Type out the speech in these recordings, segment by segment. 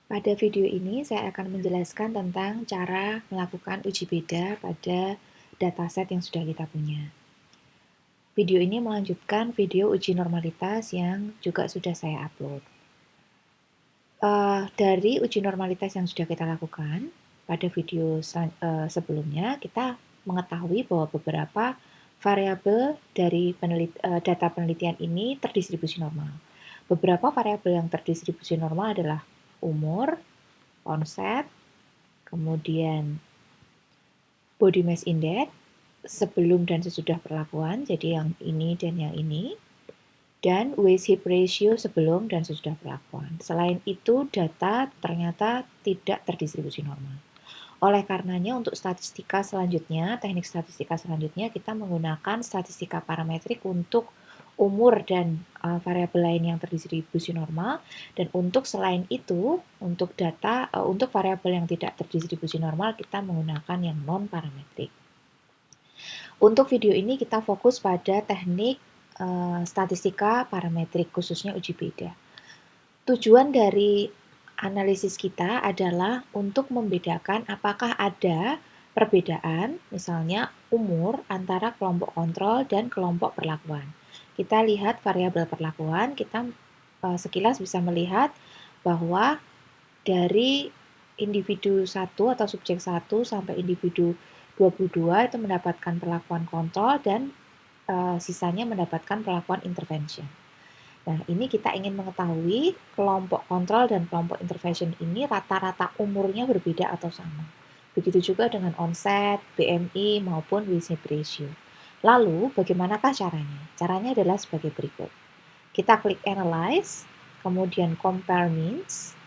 Pada video ini saya akan menjelaskan tentang cara melakukan uji beda pada dataset yang sudah kita punya. Video ini melanjutkan video uji normalitas yang juga sudah saya upload. Dari uji normalitas yang sudah kita lakukan pada video sebelumnya, kita mengetahui bahwa beberapa variabel dari data penelitian ini terdistribusi normal. Beberapa variabel yang terdistribusi normal adalah umur, onset, kemudian body mass index sebelum dan sesudah perlakuan, jadi yang ini dan yang ini, dan waist hip ratio sebelum dan sesudah perlakuan. Selain itu, data ternyata tidak terdistribusi normal. Oleh karenanya, untuk statistika selanjutnya, teknik statistika selanjutnya, kita menggunakan statistika parametrik untuk umur dan variabel lain yang terdistribusi normal. Dan untuk selain itu, untuk untuk variabel yang tidak terdistribusi normal, kita menggunakan yang non-parametrik. Untuk video ini kita fokus pada teknik statistika parametrik, khususnya uji beda. Tujuan dari analisis kita adalah untuk membedakan apakah ada perbedaan, misalnya umur, antara kelompok kontrol dan kelompok perlakuan. Kita lihat variabel perlakuan, kita sekilas bisa melihat bahwa dari individu 1 atau subjek 1 sampai individu 22 itu mendapatkan perlakuan kontrol dan sisanya mendapatkan perlakuan intervention. Nah, ini kita ingin mengetahui kelompok kontrol dan kelompok intervention ini rata-rata umurnya berbeda atau sama. Begitu juga dengan onset, BMI, maupun waist hip ratio. Lalu, bagaimanakah caranya? Caranya adalah sebagai berikut. Kita klik Analyze, kemudian Compare Means,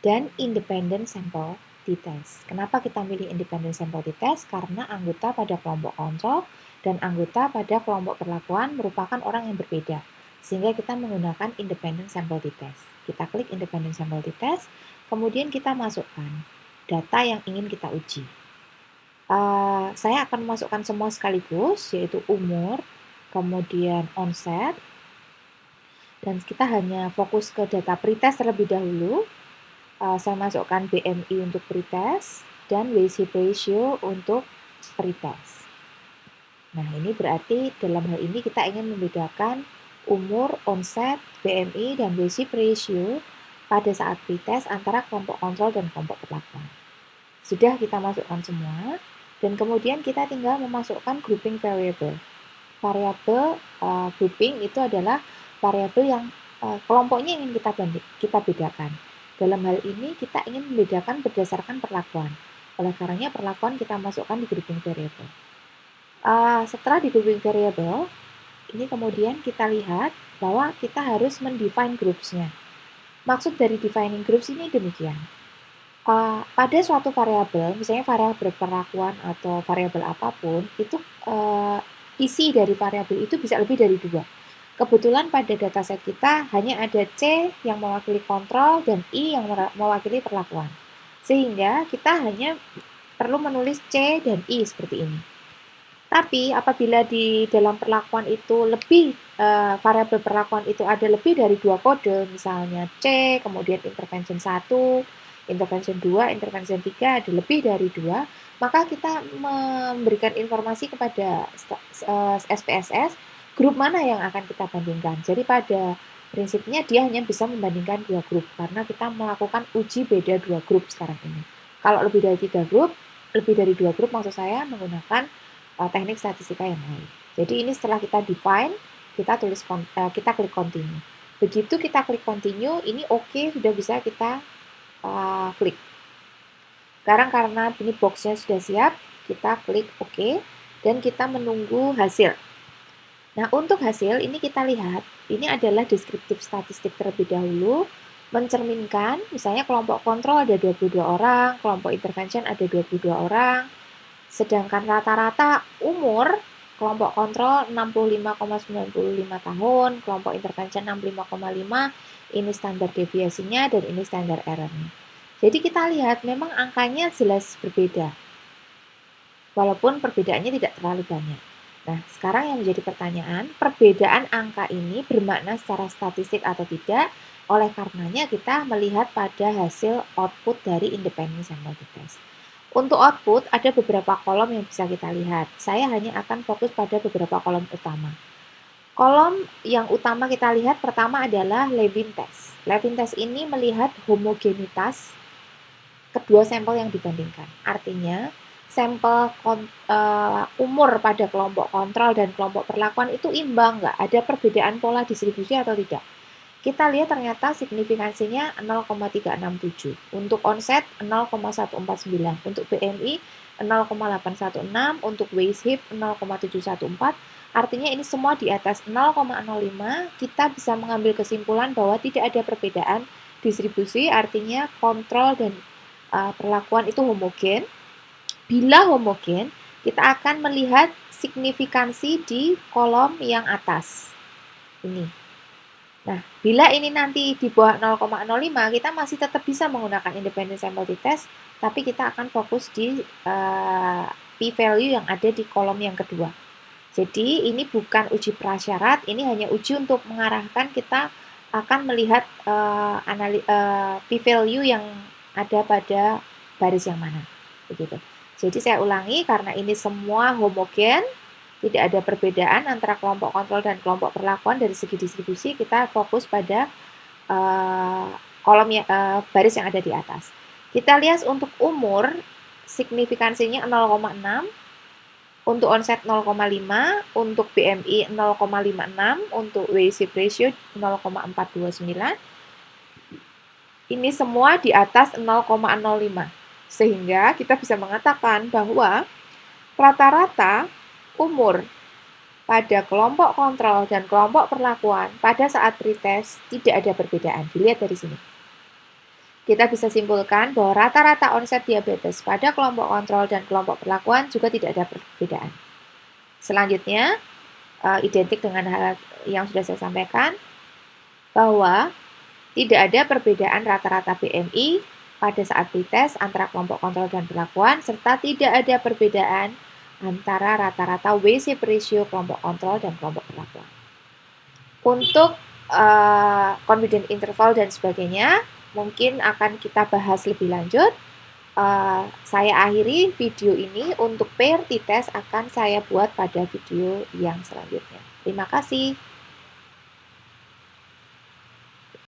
dan Independent Sample T-Test. Kenapa kita milih Independent Sample T-Test? Karena anggota pada kelompok kontrol dan anggota pada kelompok perlakuan merupakan orang yang berbeda. Sehingga kita menggunakan Independent Sample T-Test. Kita klik Independent Sample T-Test, kemudian kita masukkan data yang ingin kita uji. Saya akan memasukkan semua sekaligus, yaitu umur, kemudian onset, dan kita hanya fokus ke data pretest terlebih dahulu. Saya masukkan BMI untuk pretest dan waist hip ratio untuk pretest. Nah, ini berarti dalam hal ini kita ingin membedakan umur, onset, BMI, dan waist hip ratio pada saat pretest antara kelompok kontrol dan kelompok perlakuan. Sudah kita masukkan semua, dan kemudian kita tinggal memasukkan grouping variable. Variabel grouping itu adalah variabel yang kelompoknya ingin kita bedakan. Dalam hal ini kita ingin membedakan berdasarkan perlakuan. Oleh karenanya perlakuan kita masukkan di grouping variable. Setelah di grouping variable, ini kemudian kita lihat bahwa kita harus mendefine groups-nya. Maksud dari defining groups ini demikian. Pada suatu variabel, misalnya variabel perlakuan atau variabel apapun, itu isi dari variabel itu bisa lebih dari 2. Kebetulan pada dataset kita hanya ada C yang mewakili kontrol dan I yang mewakili perlakuan. Sehingga kita hanya perlu menulis C dan I seperti ini. Tapi apabila di dalam perlakuan itu variabel perlakuan itu ada lebih dari 2 kode, misalnya C, kemudian intervention 1, intervention 2, intervention 3 ada lebih dari 2, maka kita memberikan informasi kepada SPSS grup mana yang akan kita bandingkan. Jadi pada prinsipnya dia hanya bisa membandingkan 2 grup karena kita melakukan uji beda 2 grup sekarang ini. Kalau lebih dari 3 grup, lebih dari 2 grup maksud saya menggunakan teknik statistika yang lain. Jadi ini setelah kita define, kita klik continue. Begitu kita klik continue, ini oke, sudah bisa kita klik. Sekarang karena ini boxnya sudah siap, kita klik OK dan kita menunggu hasil. Nah, untuk hasil ini kita lihat, ini adalah deskriptif statistik terlebih dahulu, mencerminkan misalnya kelompok kontrol ada 22 orang, kelompok intervention ada 22 orang, sedangkan rata-rata umur kelompok kontrol 65,95 tahun, kelompok intervention 65,5, ini standar deviasinya dan ini standar error-nya. Jadi kita lihat memang angkanya jelas berbeda, walaupun perbedaannya tidak terlalu banyak. Nah, sekarang yang menjadi pertanyaan, perbedaan angka ini bermakna secara statistik atau tidak? Oleh karenanya kita melihat pada hasil output dari independent sample test. Untuk output ada beberapa kolom yang bisa kita lihat. Saya hanya akan fokus pada beberapa kolom utama. Kolom yang utama kita lihat pertama adalah Levin test. Levin test ini melihat homogenitas kedua sampel yang dibandingkan. Artinya, sampel umur pada kelompok kontrol dan kelompok perlakuan itu imbang nggak? Ada perbedaan pola distribusi atau tidak? Kita lihat ternyata signifikansinya 0,367. Untuk onset 0,149. Untuk BMI 0,816. Untuk waist hip 0,714. Artinya ini semua di atas 0,05. Kita bisa mengambil kesimpulan bahwa tidak ada perbedaan distribusi, artinya kontrol dan perlakuan itu homogen. Bila homogen, kita akan melihat signifikansi di kolom yang atas. Ini. Nah, bila ini nanti di bawah 0,05, kita masih tetap bisa menggunakan independent sample test, tapi kita akan fokus di p-value yang ada di kolom yang kedua. Jadi, ini bukan uji prasyarat, ini hanya uji untuk mengarahkan kita akan melihat p-value yang ada pada baris yang mana. Begitu. Jadi, saya ulangi, karena ini semua homogen, tidak ada perbedaan antara kelompok kontrol dan kelompok perlakuan dari segi distribusi, kita fokus pada kolom baris yang ada di atas. Kita lihat untuk umur, signifikansinya 0,6, untuk onset 0,5, untuk BMI 0,56, untuk waist hip ratio 0,429. Ini semua di atas 0,05. Sehingga kita bisa mengatakan bahwa rata-rata umur pada kelompok kontrol dan kelompok perlakuan pada saat pretest tidak ada perbedaan. Dilihat dari sini. Kita bisa simpulkan bahwa rata-rata onset diabetes pada kelompok kontrol dan kelompok perlakuan juga tidak ada perbedaan. Selanjutnya, identik dengan hal yang sudah saya sampaikan, bahwa tidak ada perbedaan rata-rata BMI pada saat pretest antara kelompok kontrol dan perlakuan, serta tidak ada perbedaan antara rata-rata waist hip ratio kelompok kontrol dan kelompok perlakuan. Untuk confidence interval dan sebagainya, mungkin akan kita bahas lebih lanjut. Saya akhiri video ini. Untuk pair t-test akan saya buat pada video yang selanjutnya. Terima kasih.